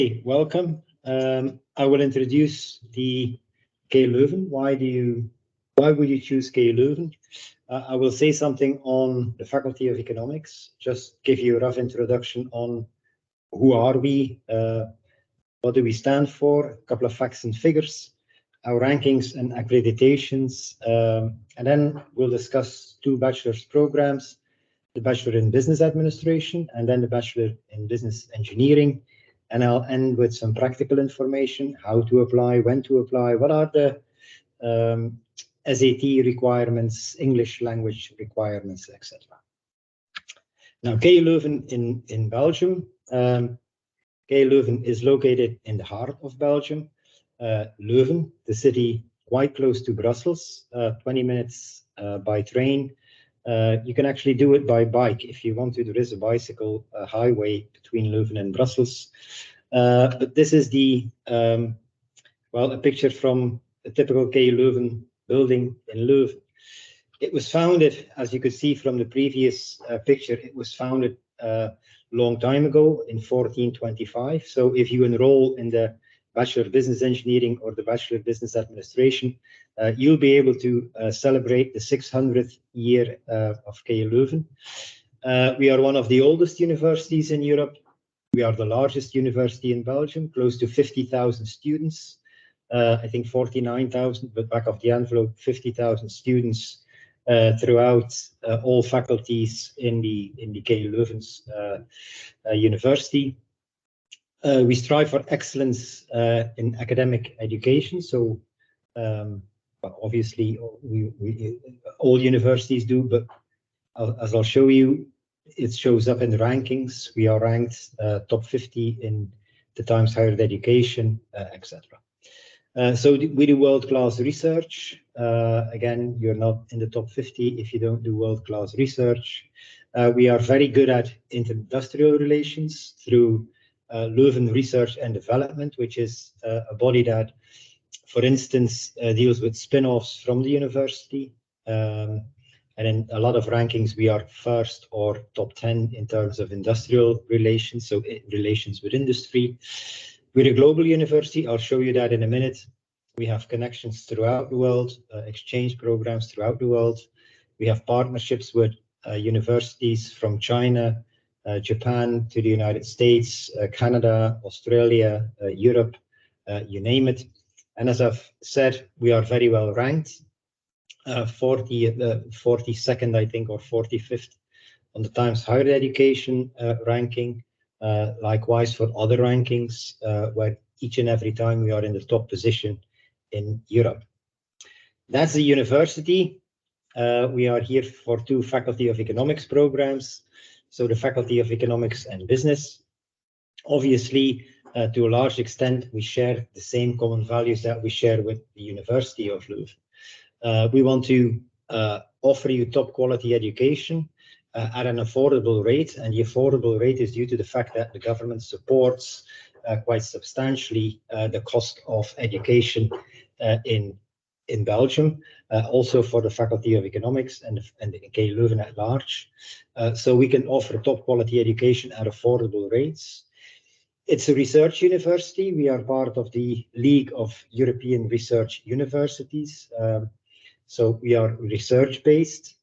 Hey, welcome. I will introduce the KU Leuven. Why would you choose KU Leuven? I will say something on the Faculty of Economics, just give you a rough introduction on who are we, what do we stand for, a couple of facts and figures, our rankings and accreditations, and then we'll discuss two bachelor's programs, the Bachelor in Business Administration and then the Bachelor in Business Engineering. And I'll end with some practical information, how to apply, when to apply, what are the SAT requirements, English language requirements, etc. Now, KU Leuven in Belgium. KU Leuven is located in the heart of Belgium. Leuven, the city quite close to Brussels, 20 minutes by train. You can actually do it by bike if you want to. There is a bicycle highway between Leuven and Brussels. But this is the, a picture from a typical KU Leuven building in Leuven. It was founded, as you could see from the previous picture, it was founded a long time ago in 1425. So if you enroll in the Bachelor of Business Engineering or the Bachelor of Business Administration, you'll be able to celebrate the 600th year of KU Leuven. We are one of the oldest universities in Europe. We are the largest university in Belgium, close to 50,000 students. I think 49,000, but back of the envelope, 50,000 students throughout all faculties in the KU Leuven's university. We strive for excellence in academic education. So obviously all universities do, but as I'll show you, it shows up in the rankings. We are ranked top 50 in the Times Higher Education, etc. So we do world-class research. Again, you're not in the top 50 if you don't do world-class research. We are very good at industrial relations through Leuven Research and Development, which is a body that, for instance, deals with spin-offs from the university. And in a lot of rankings, we are first or top 10 in terms of industrial relations, so relations with industry. We're a global university. I'll show you that in a minute. We have connections throughout the world, exchange programs throughout the world. We have partnerships with universities from China, Japan to the United States, Canada, Australia, Europe, you name it. And as I've said, we are very well ranked, 42nd, I think, or 45th on the Times Higher Education ranking. Likewise for other rankings, where each and every time we are in the top position in Europe. That's the university. We are here for two Faculty of Economics programs. So the Faculty of Economics and Business. Obviously, to a large extent, we share the same common values that we share with the University of Leuven. We want to offer you top quality education at an affordable rate, and the affordable rate is due to the fact that the government supports quite substantially the cost of education in Belgium, also for the Faculty of Economics and the KU Leuven at large. So we can offer top quality education at affordable rates. It's a research university. We are part of the League of European Research Universities. So we are research-based.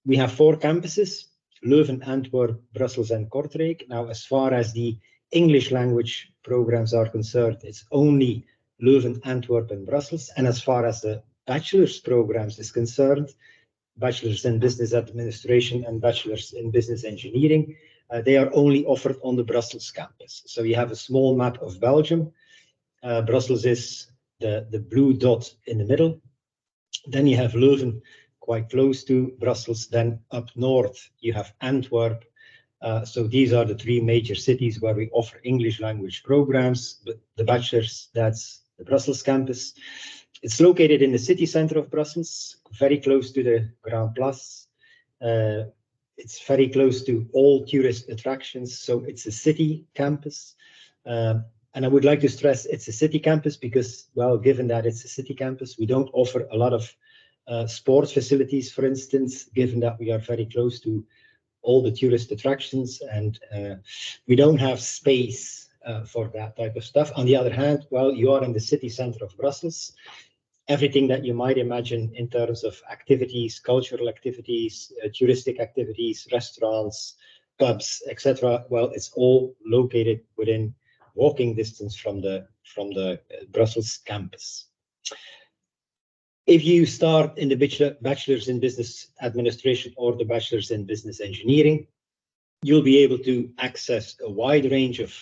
We have 4 campuses, Leuven, Antwerp, Brussels, and Kortrijk. Now, as far as the English language programs are concerned, it's only Leuven, Antwerp, and Brussels. And as far as the bachelor's programs is concerned, bachelor's in business administration and bachelor's in business engineering, they are only offered on the Brussels campus. So you have a small map of Belgium. Brussels is the blue dot in the middle. Then you have Leuven quite close to Brussels. Then up north, you have Antwerp. So these are the 3 major cities where we offer English language programs. But the bachelor's, that's the Brussels campus. It's located in the city center of Brussels, very close to the Grand Place. It's very close to all tourist attractions. So it's a city campus. And I would like to stress it's a city campus because, well, given that it's a city campus, we don't offer a lot of sports facilities, for instance, given that we are very close to all the tourist attractions, and we don't have space for that type of stuff. On the other hand, well, you are in the city center of Brussels. Everything that you might imagine in terms of activities, cultural activities, touristic activities, restaurants, pubs, etc. Well, it's all located within walking distance from the Brussels campus. If you start in the Bachelor's in Business Administration or the Bachelor's in Business Engineering, you'll be able to access a wide range of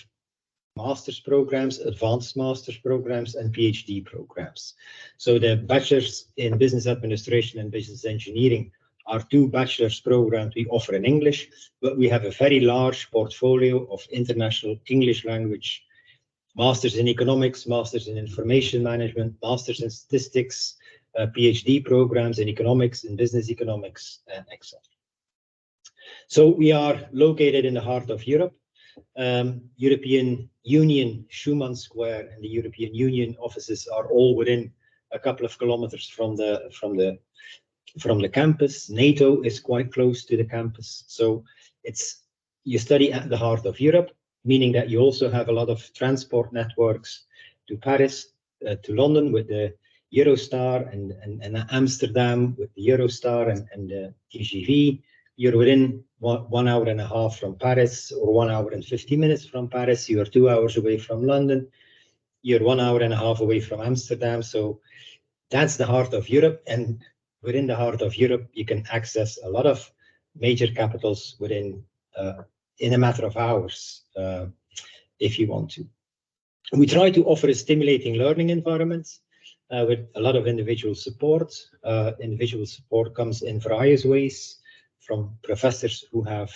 master's programs, advanced master's programs, and PhD programs. So the Bachelor's in Business Administration and Business Engineering are two bachelor's programs we offer in English, but we have a very large portfolio of international English language Masters in Economics, Masters in Information Management, Masters in Statistics, PhD programs in Economics, in Business Economics, etc. So we are located in the heart of Europe. European Union, Schuman Square, and the European Union offices are all within a couple of kilometers from the campus. NATO is quite close to the campus. So you study at the heart of Europe, meaning that you also have a lot of transport networks to Paris, to London with the Eurostar, and Amsterdam with the Eurostar and the TGV. You're within 1 hour and a half from Paris, or 1 hour and 50 minutes from Paris. You're 2 hours away from London. You're 1 hour and a half away from Amsterdam. So that's the heart of Europe. And within the heart of Europe, you can access a lot of major capitals within in a matter of hours, if you want to. We try to offer a stimulating learning environment with a lot of individual support. Individual support comes in various ways, from professors who have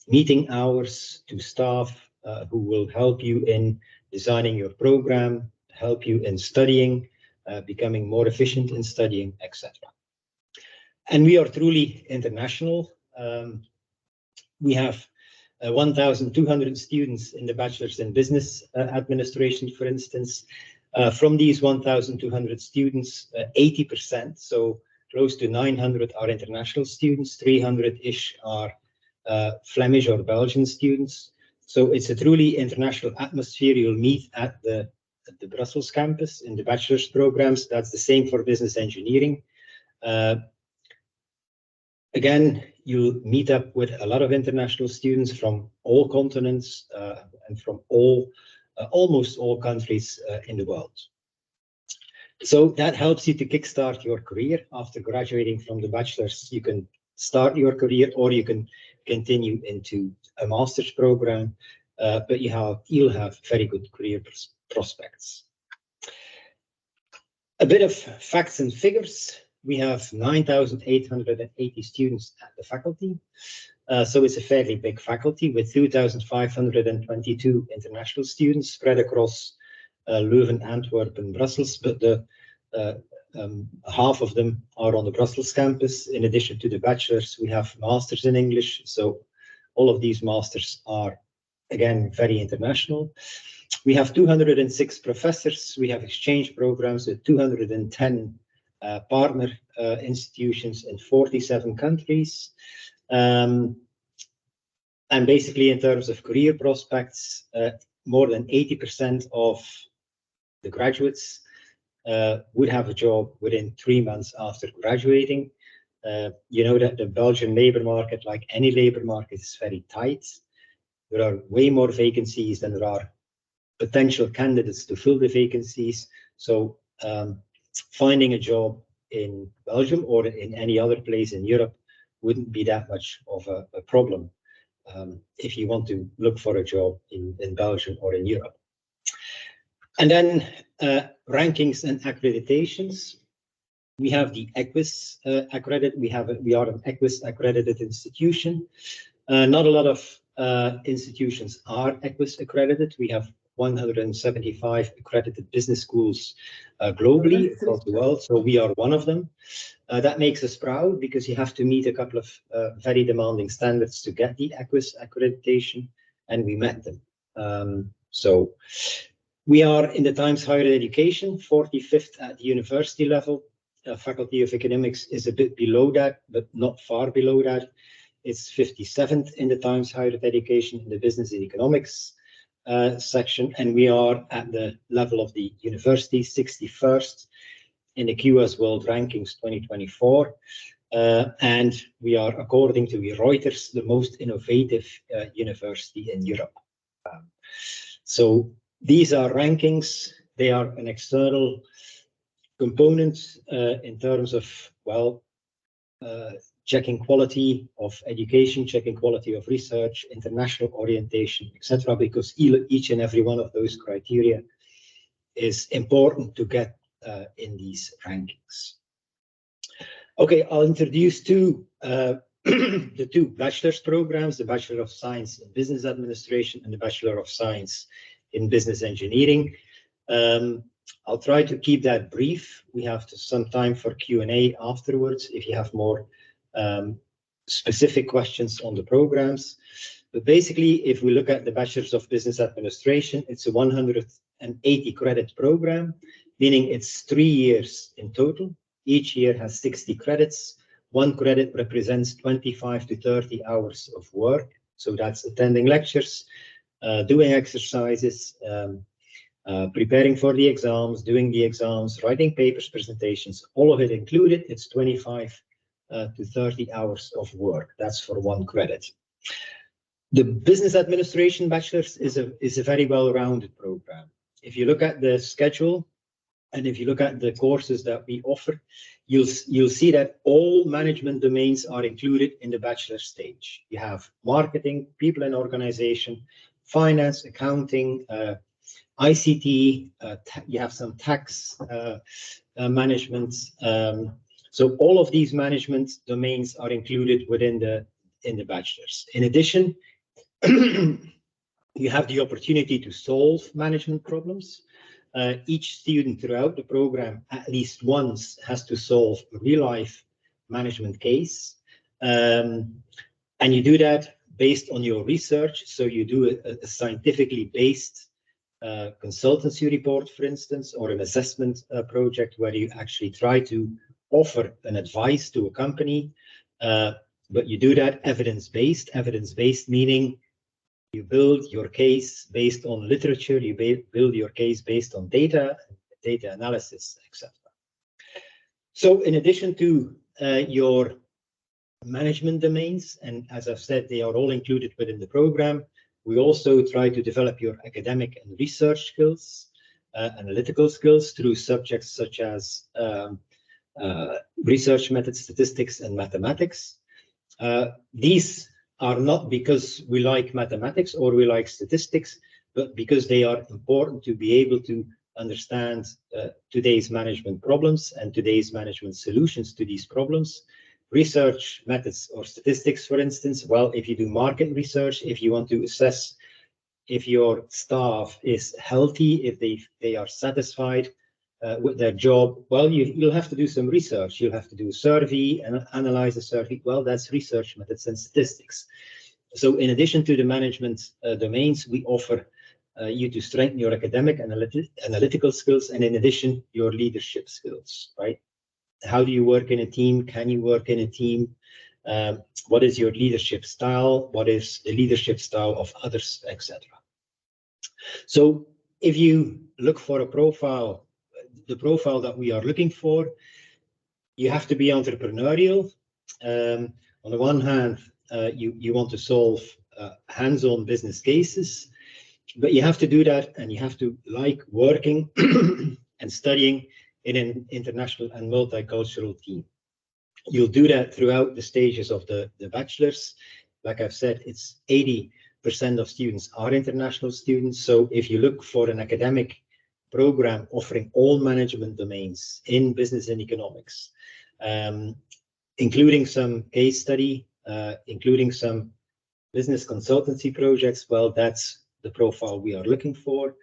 meeting hours to staff who will help you in designing your program, help you in studying, becoming more efficient in studying, etc. And we are truly international. We have 1,200 students in the Bachelor's in Business Administration, for instance. From these 1,200 students, 80%, so close to 900, are international students, 300-ish are Flemish or Belgian students. So it's a truly international atmosphere. You'll meet at the Brussels campus in the bachelor's programs. That's the same for business engineering. Again, you'll meet up with a lot of international students from all continents and from almost all countries in the world. So that helps you to kickstart your career. After graduating from the bachelor's, you can start your career, or you can continue into a master's program, but you'll have very good career prospects. A bit of facts and figures. We have 9,880 students at the faculty. So it's a fairly big faculty with 2,522 international students spread across Leuven, Antwerp, and Brussels, but half of them are on the Brussels campus. In addition to the bachelor's, we have masters in English. So all of these masters are, again, very international. We have 206 professors. We have exchange programs with 210 partner institutions in 47 countries. And basically, in terms of career prospects, more than 80% of the graduates would have a job within 3 months after graduating. You know that the Belgian labor market, like any labor market, is very tight. There are way more vacancies than there are potential candidates to fill the vacancies. So finding a job in Belgium or in any other place in Europe wouldn't be that much of a problem if you want to look for a job in Belgium or in Europe. And then rankings and accreditations. We have the EQUIS accredited. We are an EQUIS accredited institution. Not a lot of institutions are EQUIS accredited. We have 175 accredited business schools globally across the world, so we are one of them. That makes us proud because you have to meet a couple of very demanding standards to get the EQUIS accreditation, and we met them. So we are in the Times Higher Education, 45th at the university level. Faculty of Economics is a bit below that, but not far below that. It's 57th in the Times Higher Education in the Business in Economics. section, and we are at the level of the university, 61st in the QS World Rankings 2024. And we are, according to Reuters, the most innovative university in Europe. So these are rankings. They are an external component in terms of, well, checking quality of education, checking quality of research, international orientation, etc., because each and every one of those criteria is important to get in these rankings. Okay, I'll introduce the two bachelor's programs, the Bachelor of Science in Business Administration and the Bachelor of Science in Business Engineering. I'll try to keep that brief. We have some time for Q&A afterwards if you have more specific questions on the programs. But basically, if we look at the Bachelor's of Business Administration, it's a 180 credit program, meaning it's 3 years in total. Each year has 60 credits. 1 credit represents 25 to 30 hours of work. So that's attending lectures, doing exercises, preparing for the exams, doing the exams, writing papers, presentations, all of it included. It's 25 to 30 hours of work. That's for 1 credit. The Business Administration Bachelor's is a very well-rounded program. If you look at the schedule, and if you look at the courses that we offer, you'll see that all management domains are included in the bachelor stage. You have marketing, people and organization, finance, accounting, ICT, you have some tax management. So all of these management domains are included within the bachelor's. In addition, you have the opportunity to solve management problems. Each student throughout the program at least once has to solve a real-life management case. And you do that based on your research. So you do a scientifically based consultancy report, for instance, or an assessment project where you actually try to offer an advice to a company. But you do that evidence-based meaning you build your case based on literature, you build your case based on data analysis, etc. So in addition to your management domains, and as I've said, they are all included within the program, we also try to develop your academic and research skills, analytical skills through subjects such as research methods, statistics, and mathematics. These are not because we like mathematics or we like statistics, but because they are important to be able to understand today's management problems and today's management solutions to these problems. Research methods or statistics, for instance, well, if you do market research, if you want to assess if your staff is healthy, if they are satisfied with their job, well, you'll have to do some research. You'll have to do a survey and analyze the survey. Well, that's research methods and statistics. So in addition to the management domains, we offer you to strengthen your academic and analytical skills, and in addition, your leadership skills, right? How do you work in a team? Can you work in a team? What is your leadership style? What is the leadership style of others, etc.? So if you look for a profile, the profile that we are looking for, you have to be entrepreneurial. On the one hand, you want to solve hands-on business cases, but you have to do that and you have to like working and studying in an international and multicultural team. You'll do that throughout the stages of the bachelor's. Like I've said, it's 80% of students are international students. So if you look for an academic program offering all management domains in business and economics, including some case study, including some business consultancy projects, well, that's the profile we are looking for.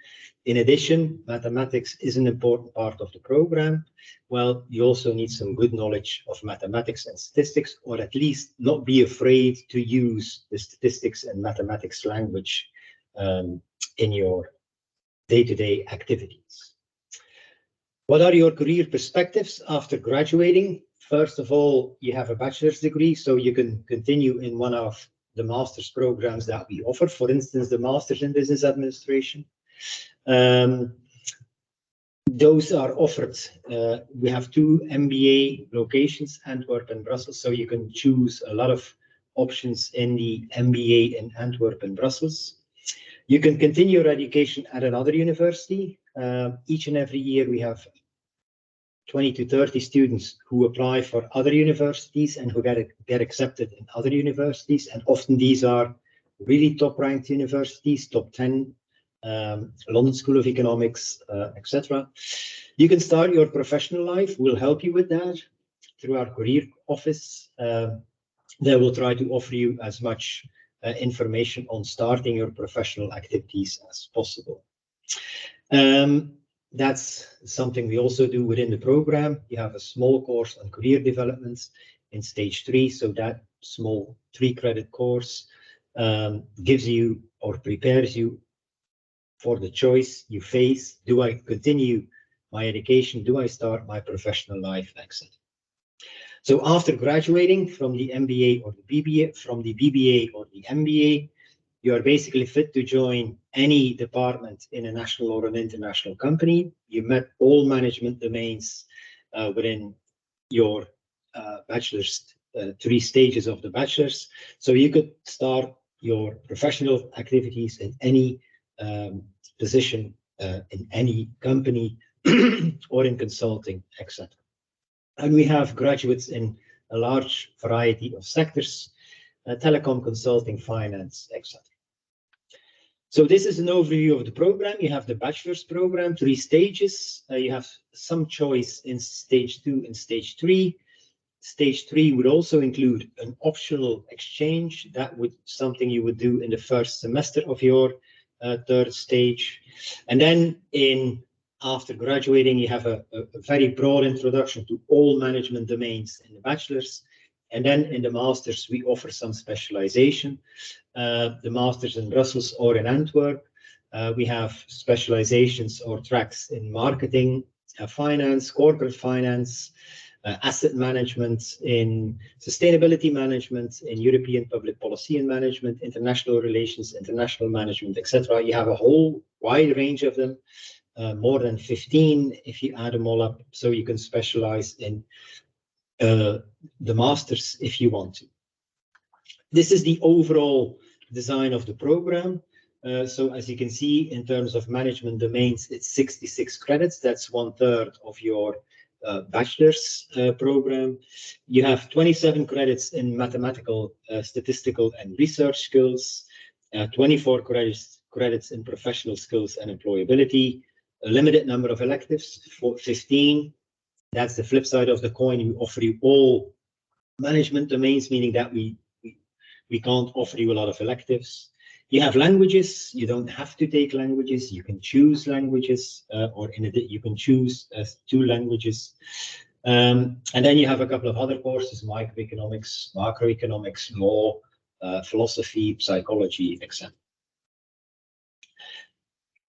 In addition, mathematics is an important part of the program. Well, you also need some good knowledge of mathematics and statistics, or at least not be afraid to use the statistics and mathematics language in your day-to-day activities. What are your career perspectives after graduating? First of all, you have a bachelor's degree, so you can continue in one of the master's programs that we offer. For instance, the Masters in Business Administration. Those are offered. We have 2 MBA locations, Antwerp and Brussels, so you can choose a lot of options in the MBA in Antwerp and Brussels. You can continue your education at another university. Each and every year we have 20 to 30 students who apply for other universities and who get accepted in other universities, and often these are really top-ranked universities, top 10, London School of Economics, etc. You can start your professional life. We'll help you with that through our career office. They will try to offer you as much information on starting your professional activities as possible. That's something we also do within the program. You have a small course on career development in stage 3, so that small 3-credit course gives you or prepares you for the choice you face. Do I continue my education? Do I start my professional life, etc. So after graduating from the MBA or the BBA, from the BBA or the MBA, you are basically fit to join any department in a national or an international company. You met all management domains within your bachelor's, 3 stages of the bachelor's. So you could start your professional activities in any position, in any company or in consulting, etc. And we have graduates in a large variety of sectors, telecom, consulting, finance, etc. So this is an overview of the program. You have the bachelor's program, 3 stages. You have some choice in stage 2 and stage 3. Stage 3 would also include an optional exchange. That would something you would do in the first semester of your 3rd stage. And then after graduating, you have a very broad introduction to all management domains in the bachelor's. And then in the master's, we offer some specialization. The master's in Brussels or in Antwerp. We have specializations or tracks in marketing, finance, corporate finance, asset management, in sustainability management, in European public policy and management, international relations, international management, etc. You have a whole wide range of them, more than 15 if you add them all up. So you can specialize in the masters if you want to. This is the overall design of the program. So as you can see, in terms of management domains, it's 66 credits. That's 1/3 of your bachelor's program. You have 27 credits in mathematical, statistical, and research skills, 24 credits in professional skills and employability, a limited number of electives, 15. That's the flip side of the coin. We offer you all management domains, meaning that we can't offer you a lot of electives. You have languages. You don't have to take languages. You can choose languages, you can choose 2 languages. And then you have a couple of other courses: microeconomics, macroeconomics, law, philosophy, psychology, etc.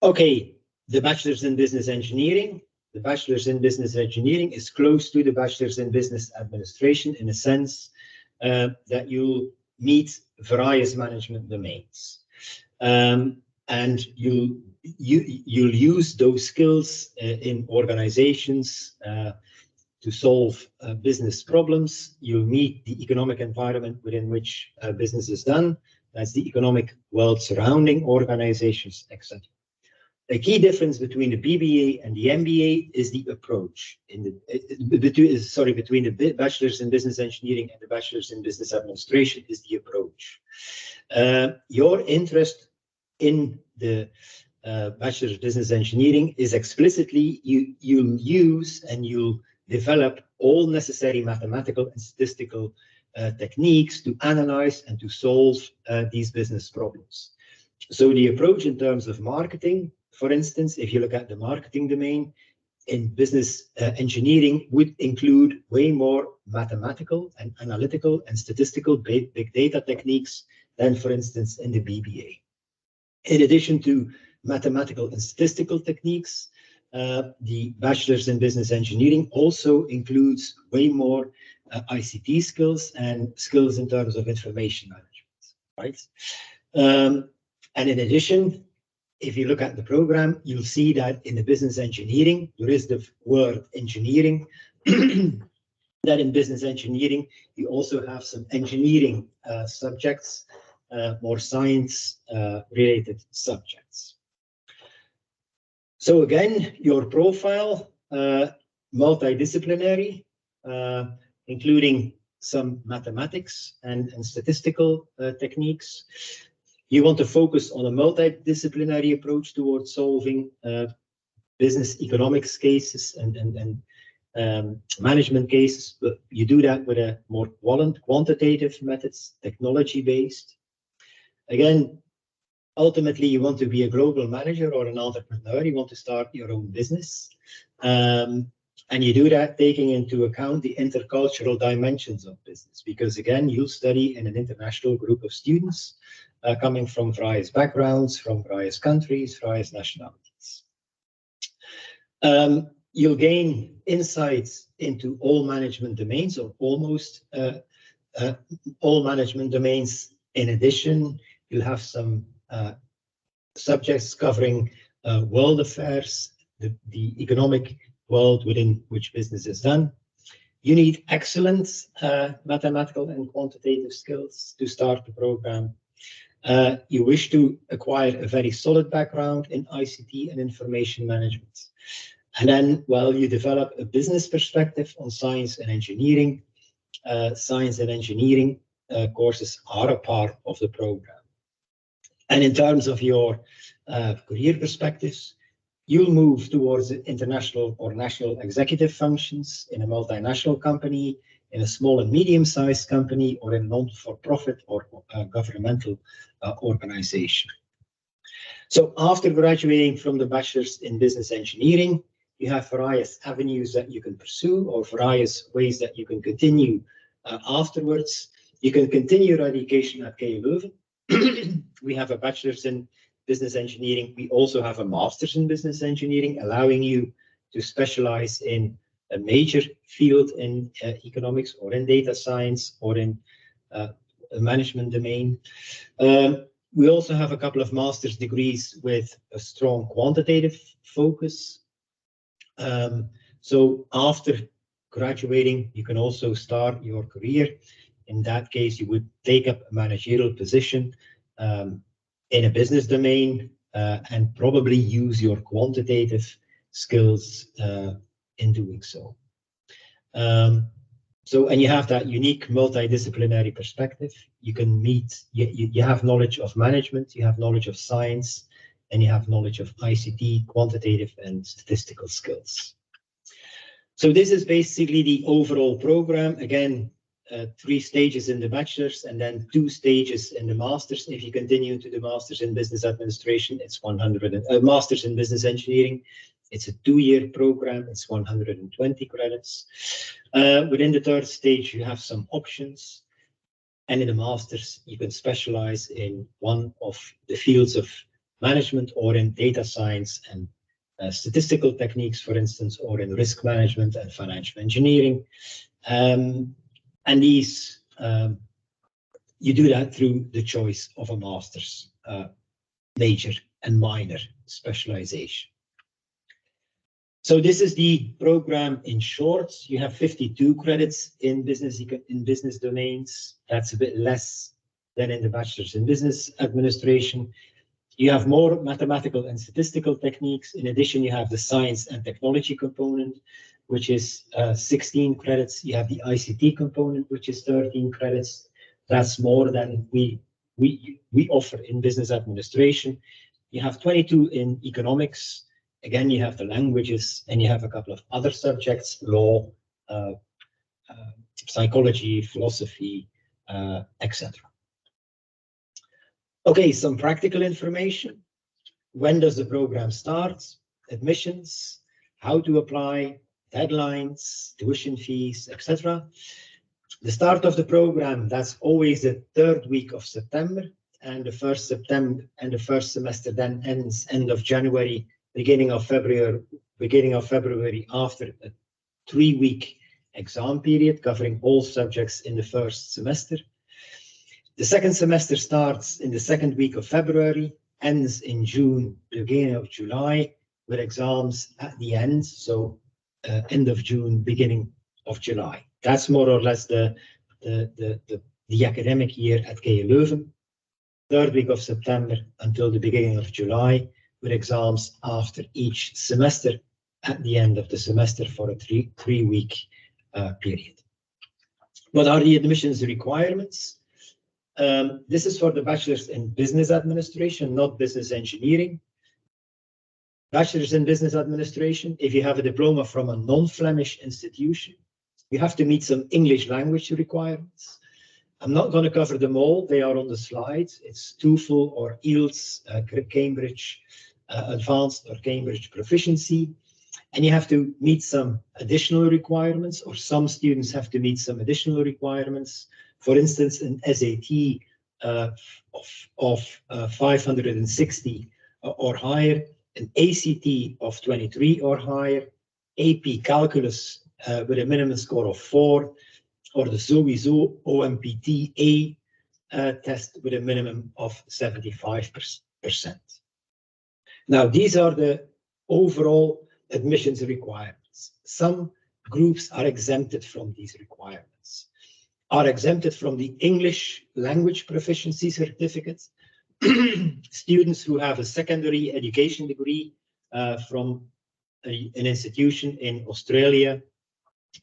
Okay, the Bachelor's in Business Engineering. The Bachelor's in Business Engineering is close to the Bachelor's in Business Administration in the sense that you'll meet various management domains. And you'll use those skills in organizations to solve business problems. You'll meet the economic environment within which business is done. That's the economic world surrounding organizations, etc. A key difference between the BBA and the MBA is the approach. Between the Bachelor's in Business Engineering and the Bachelor's in Business Administration is the approach. Your interest in the Bachelor's Business Engineering is explicitly you'll use and you'll develop all necessary mathematical and statistical techniques to analyze and to solve these business problems. So the approach in terms of marketing, for instance, if you look at the marketing domain in business engineering, would include way more mathematical and analytical and statistical big data techniques than, for instance, in the BBA. In addition to mathematical and statistical techniques, the Bachelor's in Business Engineering also includes way more ICT skills and skills in terms of information management. right? And in addition, if you look at the program, you'll see that in the business engineering, there is the word engineering. That in business engineering, you also have some engineering subjects, more science related subjects. So again, your profile, multidisciplinary, including some mathematics and statistical techniques. You want to focus on a multidisciplinary approach towards solving business economics cases and management cases, but you do that with a more quantitative methods, technology-based. Again, ultimately, you want to be a global manager or an entrepreneur. You want to start your own business. And you do that taking into account the intercultural dimensions of business, because again, you'll study in an international group of students coming from various backgrounds, from various countries, various nationalities. You'll gain insights into all management domains, or almost all management domains. In addition, you'll have some subjects covering world affairs, the economic world within which business is done. You need excellent mathematical and quantitative skills to start the program. You wish to acquire a very solid background in ICT and information management. And then, well, you develop a business perspective on science and engineering. Science and engineering courses are a part of the program. And in terms of your career perspectives, you'll move towards international or national executive functions in a multinational company, in a small and medium-sized company, or in a non-for-profit or governmental organization. So after graduating from the bachelor's in business engineering, you have various avenues that you can pursue, or various ways that you can continue afterwards. You can continue your education at KU Leuven. We have a bachelor's in business engineering. We also have a master's in business engineering, allowing you to specialize in a major field in economics, or in data science, or in a management domain. We also have a couple of master's degrees with a strong quantitative focus. So after graduating, you can also start your career. In that case, you would take up a managerial position in a business domain and probably use your quantitative skills in doing so. And you have that unique multidisciplinary perspective. You can meet, you have knowledge of management, you have knowledge of science, and you have knowledge of ICT, quantitative and statistical skills. So this is basically the overall program. Again, 3 stages in the bachelor's and then 2 stages in the master's. If you continue to the master's in business administration, it's master's in business engineering. It's a 2-year program. It's 120 credits. Within the 3rd stage, you have some options. And in the master's, you can specialize in one of the fields of management, or in data science and statistical techniques, for instance, or in risk management and financial engineering. And these, you do that through the choice of a master's major and minor specialization. So this is the program in short. You have 52 credits in business domains. That's a bit less than in the bachelor's in business administration. You have more mathematical and statistical techniques. In addition, you have the science and technology component, which is 16 credits. You have the ICT component, which is 13 credits. That's more than we offer in business administration. You have 22 in economics. Again, you have the languages, and you have a couple of other subjects: law, psychology, philosophy, etc. Okay, some practical information. When does the program start? Admissions, how to apply, deadlines, tuition fees, etc. The start of the program, that's always the 3rd week of September, and the 1st semester then ends end of January, beginning of February after a 3-week exam period covering all subjects in the 1st semester. The second semester starts in the second week of February, ends in June, beginning of July, with exams at the end, so end of June, beginning of July. That's more or less the academic year at KU Leuven. Third week of September until the beginning of July, with exams after each semester at the end of the semester for a three-week period. What are the admissions requirements? This is for the bachelor's in business administration, not business engineering. Bachelor's in business administration, if you have a diploma from a non-Flemish institution, you have to meet some English language requirements. I'm not going to cover them all, they are on the slides. It's TOEFL or IELTS, Cambridge Advanced or Cambridge Proficiency. And you have to meet some additional requirements, or some students have to meet some additional requirements. For instance, an SAT of 560 or higher, an ACT of 23 or higher, AP Calculus with a minimum score of 4, or the sowieso OMPT A test with a minimum of 75%. Now, these are the overall admissions requirements. Some groups are exempted from these requirements, are exempted from the English language proficiency certificate. Students who have a secondary education degree from an institution in Australia,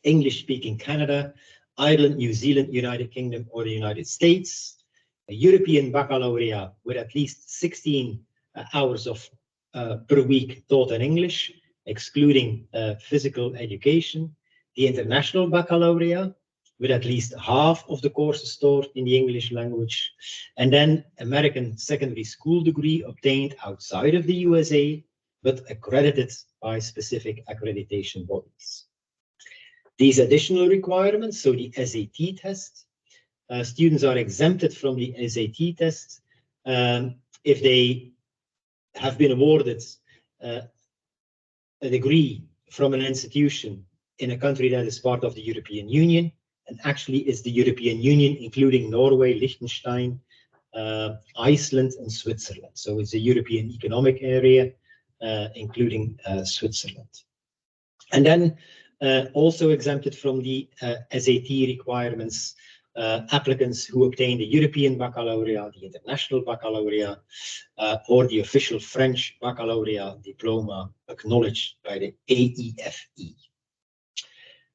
English-speaking Canada, Ireland, New Zealand, United Kingdom, or the United States, a European baccalaureate with at least 16 hours of per week taught in English, excluding physical education, the international baccalaureate with at least half of the courses taught in the English language, and then American secondary school degree obtained outside of the USA, but accredited by specific accreditation bodies. These additional requirements, so the SAT test, students are exempted from the SAT test if they have been awarded a degree from an institution in a country that is part of the European Union, and actually is the European Union, including Norway, Liechtenstein, Iceland, and Switzerland. So it's a European Economic Area, including Switzerland. And then also exempted from the SAT requirements, applicants who obtain the European Baccalaureate, the International Baccalaureate, or the official French Baccalaureate diploma acknowledged by the AEFE.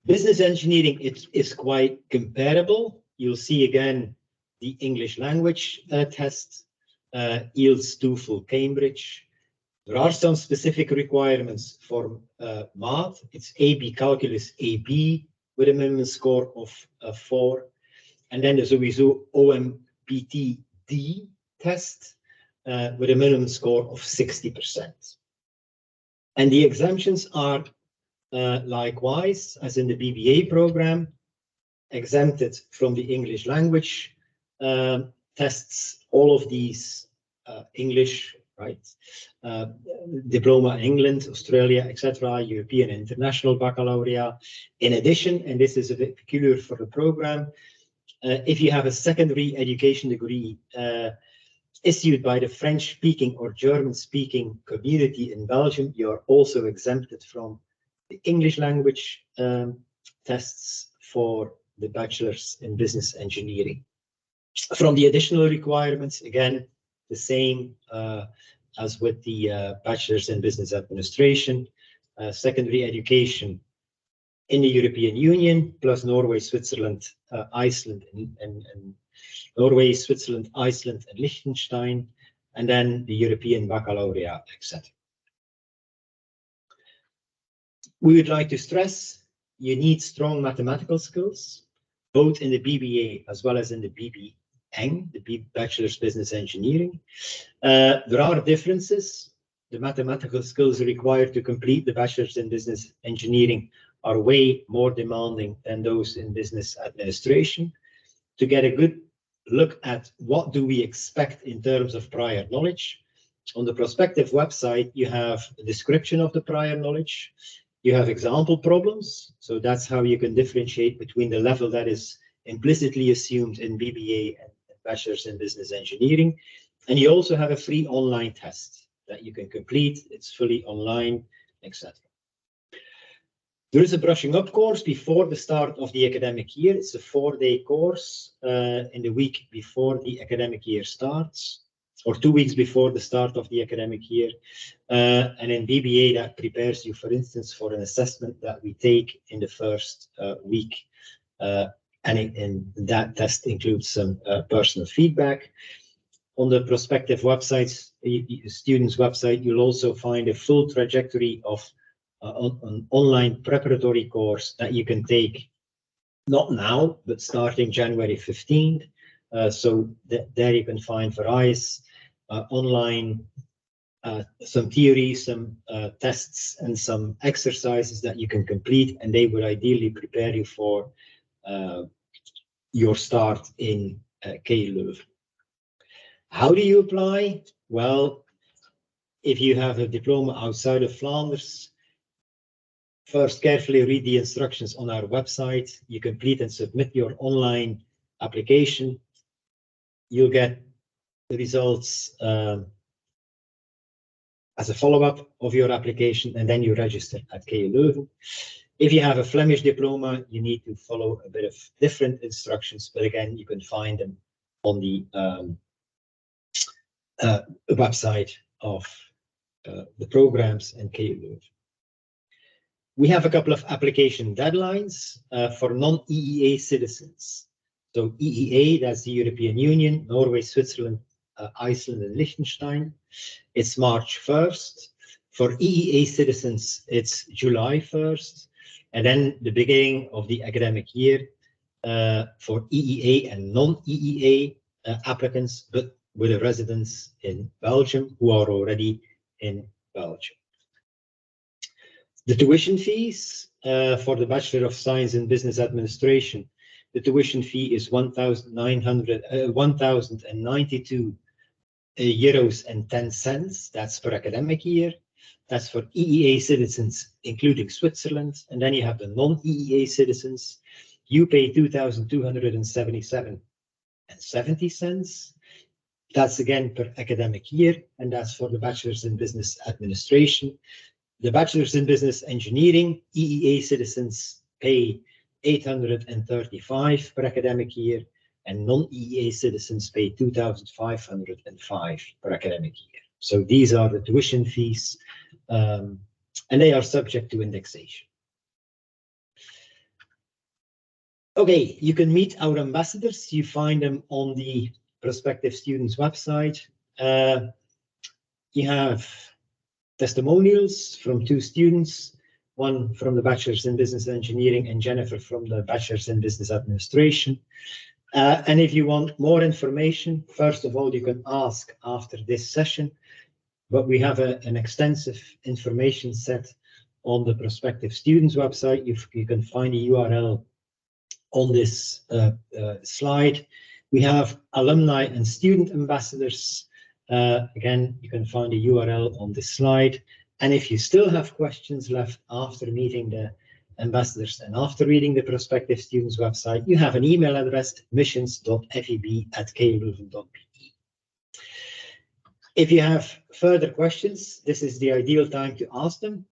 Business engineering is quite comparable. You'll see again the English language test, IELTS, TOEFL, Cambridge. There are some specific requirements for math. It's AP Calculus AB with a minimum score of 4. And then there's sowieso OMPT D test with a minimum score of 60%. And the exemptions are likewise, as in the BBA program, exempted from the English language tests, all of these English, right? Diploma in England, Australia, etc., European International Baccalaureate. In addition, and this is a bit peculiar for the program, if you have a secondary education degree issued by the French-speaking or German-speaking community in Belgium, you are also exempted from the English language tests for the bachelor's in business engineering. From the additional requirements, again, the same as with the bachelor's in business administration, secondary education in the European Union, plus Norway, Switzerland, Iceland, and Norway, Switzerland, Iceland, and Liechtenstein, and then the European Baccalaureate, etc. We would like to stress you need strong mathematical skills, both in the BBA as well as in the BBeng, the Bachelor's Business Engineering. There are differences. The mathematical skills required to complete the Bachelor's in Business Engineering are way more demanding than those in business administration. To get a good look at what do we expect in terms of prior knowledge, on the prospective website, you have a description of the prior knowledge. You have example problems, so that's how you can differentiate between the level that is implicitly assumed in BBA Bachelor's in Business Engineering. And you also have a free online test that you can complete. It's fully online, etc. There is a brushing up course before the start of the academic year. It's a 4-day course in the week before the academic year starts, or 2 weeks before the start of the academic year. And in BBA, that prepares you, for instance, for an assessment that we take in the first week. And that test includes some personal feedback. On the prospective websites, students' website, you'll also find a full trajectory of an online preparatory course that you can take, not now, but starting January 15th. So there you can find various online, some theory, some tests, and some exercises that you can complete, and they will ideally prepare you for your start in KU Leuven. How do you apply? Well, if you have a diploma outside of Flanders, first carefully read the instructions on our website. You complete and submit your online application. You'll get the results as a follow-up of your application, and then you register at KU Leuven. If you have a Flemish diploma, you need to follow a bit of different instructions, but again, you can find them on the website of the programs and KU Leuven. We have a couple of application deadlines for non-EEA citizens. So EEA, that's the European Union, Norway, Switzerland, Iceland, and Liechtenstein. It's March 1st. For EEA citizens, it's July 1st. And then the beginning of the academic year for EEA and non-EEA applicants, but with a residence in Belgium, who are already in Belgium. The tuition fees for the Bachelor of Science in Business Administration, the tuition fee is €1,092 and 10 cents. That's per academic year. That's for EEA citizens, including Switzerland. And then you have the non-EEA citizens. You pay €2,277.70. That's again per academic year, and that's for the Bachelor's in Business Administration. The Bachelor's in Business Engineering, EEA citizens pay $835 per academic year, and non-EEA citizens pay $2,505 per academic year. So these are the tuition fees, and they are subject to indexation. Okay, you can meet our ambassadors. You find them on the prospective students' website. You have testimonials from 2 students, one from the Bachelor's in Business Engineering and Jennifer from the Bachelor's in Business Administration. And if you want more information, first of all, you can ask after this session, but we have an extensive information set on the prospective students' website. You can find a URL on this slide. We have alumni and student ambassadors. Again, you can find a URL on this slide. And if you still have questions left after meeting the ambassadors and after reading the prospective students website, you have an email address, admissions.feb@kuleuven.be. If you have further questions, this is the ideal time to ask them.